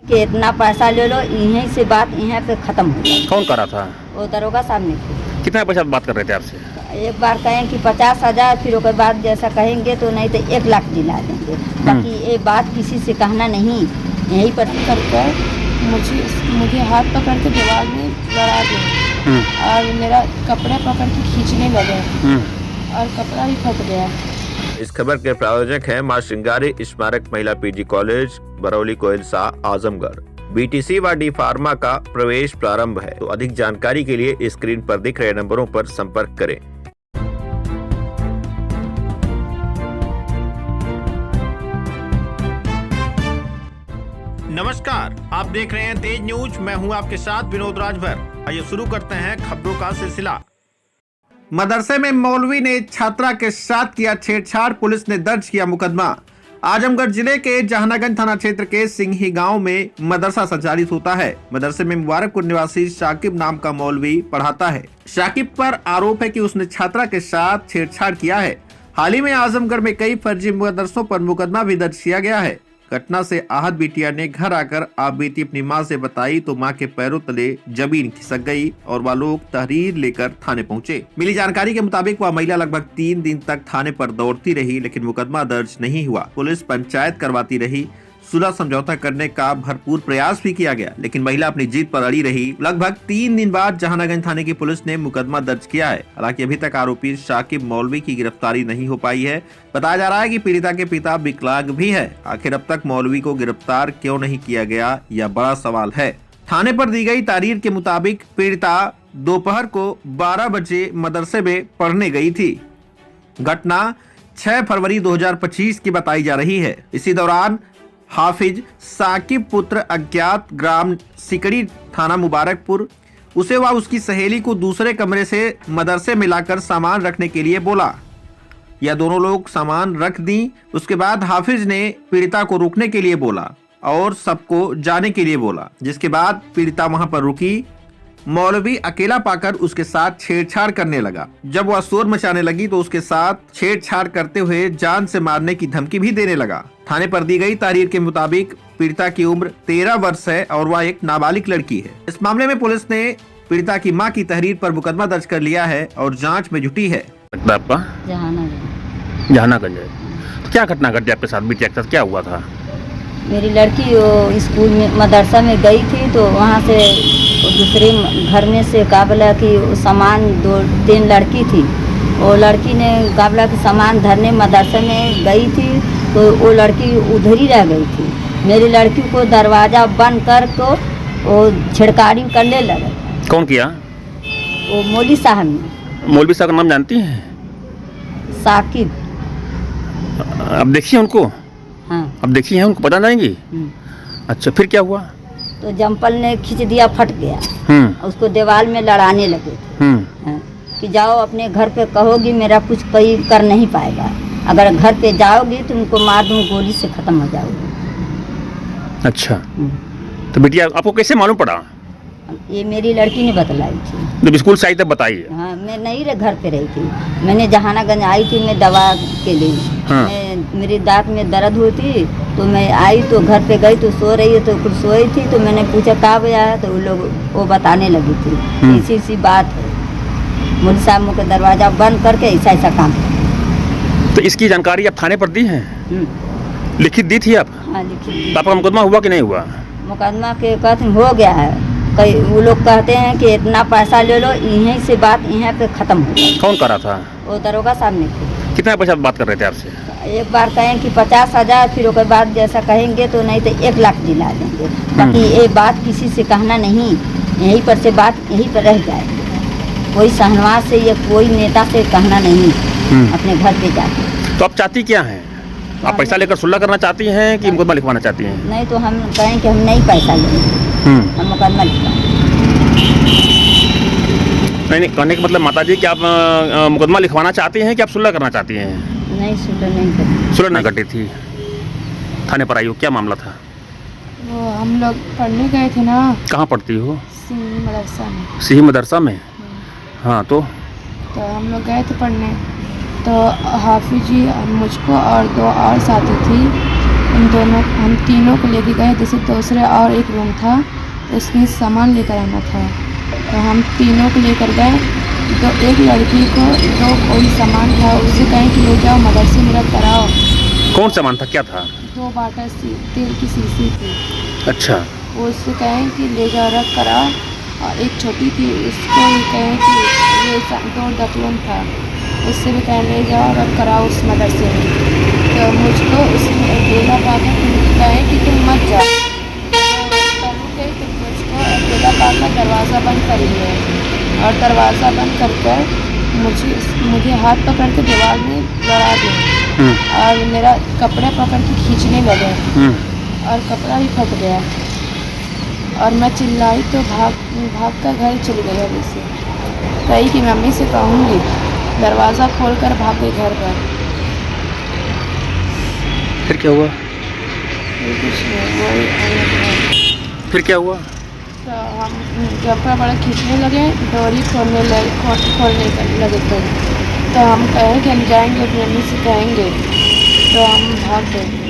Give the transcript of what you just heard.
कि इतना पैसा ले लो, यहीं से बात यहाँ पे खत्म हो जाए। कौन करा था? वो दरोगा साहब ने किया। कितना पैसा बात कर रहे थे आपसे? एक बार कहें कि 50,000, फिर उसके बाद जैसा कहेंगे तो नहीं तो 1 लाख दिला देंगे। बाकी ये बात किसी से कहना नहीं, यहीं पर कर मुझे हाथ पकड़ के दीवार में लड़ा दिया और मेरा कपड़े पकड़ के खींचने लगे और कपड़ा भी फट गया। इस खबर के प्रायोजक हैं मां Shringari Smarak Mahila PG College, Barauli Koilsa, Azamgarh. BTC व डी फार्मा का प्रवेश प्रारंभ है, तो अधिक जानकारी के लिए स्क्रीन पर दिख रहे नंबरों पर संपर्क करें। नमस्कार, आप देख रहे हैं तेज न्यूज। मैं हूं आपके साथ विनोद राजभर। आइए शुरू करते हैं खबरों का सिलसिला। मदरसे में मौलवी ने छात्रा के साथ किया छेड़छाड़, पुलिस ने दर्ज किया मुकदमा। आजमगढ़ जिले के जहानागंज थाना क्षेत्र के सिंही गांव में मदरसा संचालित होता है। मदरसे में मुबारकपुर निवासी शाकिब नाम का मौलवी पढ़ाता है। शाकिब पर आरोप है कि उसने छात्रा के साथ छेड़छाड़ किया है। हाल ही में आजमगढ़ में कई फर्जी मदरसों पर मुकदमा भी दर्ज किया गया है। घटना से आहत बिटिया ने घर आकर आप बीती अपनी मां से बताई तो मां के पैरों तले जमीन खिसक गई और वह लोग तहरीर लेकर थाने पहुंचे। मिली जानकारी के मुताबिक वह महिला लगभग 3 दिन तक थाने पर दौड़ती रही, लेकिन मुकदमा दर्ज नहीं हुआ। पुलिस पंचायत करवाती रही, सुलह समझौता करने का भरपूर प्रयास भी किया गया, लेकिन महिला अपनी जीत पर अड़ी रही। लगभग 3 दिन बाद जहानागंज थाने की पुलिस ने मुकदमा दर्ज किया है। हालांकि अभी तक आरोपी शाकिब मौलवी की गिरफ्तारी नहीं हो पाई है। बताया जा रहा है कि पीड़िता के पिता विकलांग भी है। आखिर अब तक मौलवी को गिरफ्तार क्यों नहीं किया गया, यह बड़ा सवाल है। थाने पर दी गई तारीख के मुताबिक पीड़िता दोपहर को 12 बजे मदरसे में पढ़ने गई थी। घटना 6 फरवरी 2025 की बताई जा रही है। इसी दौरान हाफिज साकिब पुत्र अज्ञात ग्राम सिकड़ी थाना मुबारकपुर उसे व उसकी सहेली को दूसरे कमरे से मदरसे में लाकर सामान रखने के लिए बोला। यह दोनों लोग सामान रख दी। उसके बाद हाफिज ने पीड़िता को रुकने के लिए बोला और सबको जाने के लिए बोला, जिसके बाद पीड़िता वहां पर रुकी। मौलवी अकेला पाकर उसके साथ छेड़छाड़ करने लगा। जब वह शोर मचाने लगी तो उसके साथ छेड़छाड़ करते हुए जान से मारने की धमकी भी देने लगा। थाने पर दी गई तारीख के मुताबिक पीड़िता की उम्र 13 वर्ष है और वह एक नाबालिग लड़की है। इस मामले में पुलिस ने पीड़िता की मां की तहरीर पर मुकदमा दर्ज कर लिया है और जांच में जुटी है। आपका जहानागंज है, तो क्या घटना घटी आपके साथ? बीती के साथ क्या हुआ था? मेरी लड़की वो स्कूल में मदरसा में गई थी, तो वहाँ से दूसरे घर में से काबला की सामान 2-3 लड़की थी। वो लड़की ने काबला की सामान धरने मदरसे में गई थी, तो वो लड़की उधर ही रह गई थी। मेरी लड़की को दरवाज़ा बंद कर को वो छिड़काड़ी करने लगे। कौन किया? वो मौलवी साहब ने। मौलवी साहब का नाम जानती हैं? साकिब। अब देखिए उनको? हाँ। अब देखिए हैं उनको, पता जाएंगी? अच्छा, फिर क्या हुआ? तो जंपल ने खींच दिया, फट गया। उसको दीवार में लड़ाने लगे थे। हाँ, कि जाओ अपने घर पे कहोगी, मेरा कुछ कोई कर नहीं पाएगा। अगर घर पे जाओगी तो उनको मार दूँ, गोली से खत्म हो जाओगी। अच्छा, तो बिटिया आपको कैसे मालूम पड़ा? ये मेरी लड़की ने बतलाई थी। जब स्कूल से आई तब बताइए। हाँ, मैं नहीं घर पे रही थी। मैंने जहानागंज आई थी मैं दवा के लिए। हाँ। मेरी दांत में दर्द हुई थी, तो मैं आई तो घर पे गई तो सो रही है, तो कुछ सोई थी, तो मैंने पूछा कहाँ गया है, तो वो लोग वो बताने लगी थी इसी बात है। मुझे साहब मुझे दरवाजा बंद करके ऐसा काम। तो इसकी जानकारी आप थाने पर दी है? लिखित दी थी आप? हाँ, लिखित। तो आपका मुकदमा हुआ कि नहीं हुआ? मुकदमा के कहते हो गया है। कई वो लोग कहते हैं कि इतना पैसा ले लो, यहीं से बात यहाँ पे खत्म हो जाए। कौन करा था? वो दरोगा साहब ने किया। कितना पैसा बात कर रहे थे आपसे? एक बार कहें कि 50,000, फिर उसके बाद जैसा कहेंगे तो नहीं तो 1 लाख दिला देंगे। बाकी ये बात किसी से कहना नहीं, यहीं पर से बात यहीं पर रह जाए। कोई शहनवाज से या कोई नेता से कहना नहीं, अपने घर पे जाके। तो आप चाहती क्या हैं? आप पैसा लेकर सुलह करना चाहती हैं कि मुकदमा लिखवाना चाहती हैं? नहीं, तो हम कहें कि हम नहीं पैसा लेंगे, हम मुकदमा लिखवाएं। नहीं, कहने का मतलब माताजी कि आप मुकदमा लिखवाना चाहती हैं कि आप सुलह करना चाहती हैं? नहीं, सुलह नहीं करती। सुलह ना घटी थी। थाने पर आई हो, क्या मामला था? वो हम लोग पढ़ने गए थे ना। कहाँ पढ़ती हो? सिंही मदरसा में। सिंही मदरसा में? हाँ, तो हम लोग गए थे पढ़ने, तो हाफिज जी मुझको और 2 और साथी थी, हम तीनों को लेके गए। जैसे दूसरे और एक रूम था, उसमें सामान लेकर आना था, तो हम तीनों को लेकर गए। तो एक लड़की को जो कोई सामान था उससे कहें कि ले जाओ मदरसे मेरा कराओ। कौन सामान था, क्या था? 2 बाटल तेल की शीशी थी, अच्छा। वो उससे कहें कि ले जाओ रख कराओ। और एक छोटी थी, उसको भी कहें कि ये 2 डकलोन था, उससे भी कहें ले जाओ रख कराओ उस मदरसे में। तो मुझको उसमें अकेला पाकर कहें कि तुम मत जाओ। गई तो मुझको अकेला पाकर दरवाज़ा बंद कर लिया, और दरवाज़ा बंद कर कर मुझे हाथ पकड़ के दीवार में लड़ा दिया, और मेरा कपड़े पकड़ के खींचने लगे, और कपड़ा ही फट गया। और मैं चिल्लाई तो भाग कर घर चली गई। अभी से कही कि मम्मी से कहूँगी, दरवाज़ा खोल कर भाग गई घर पर। फिर क्या हुआ? फिर कुछ नहीं, वही फिर क्या हुआ? तो हम कपड़ा बड़ा खींचने लगे, डोरी खोलने लगे तो हम कहें कि हम जाएंगे, अपनी मम्मी से कहेंगे, तो हम भाग गए।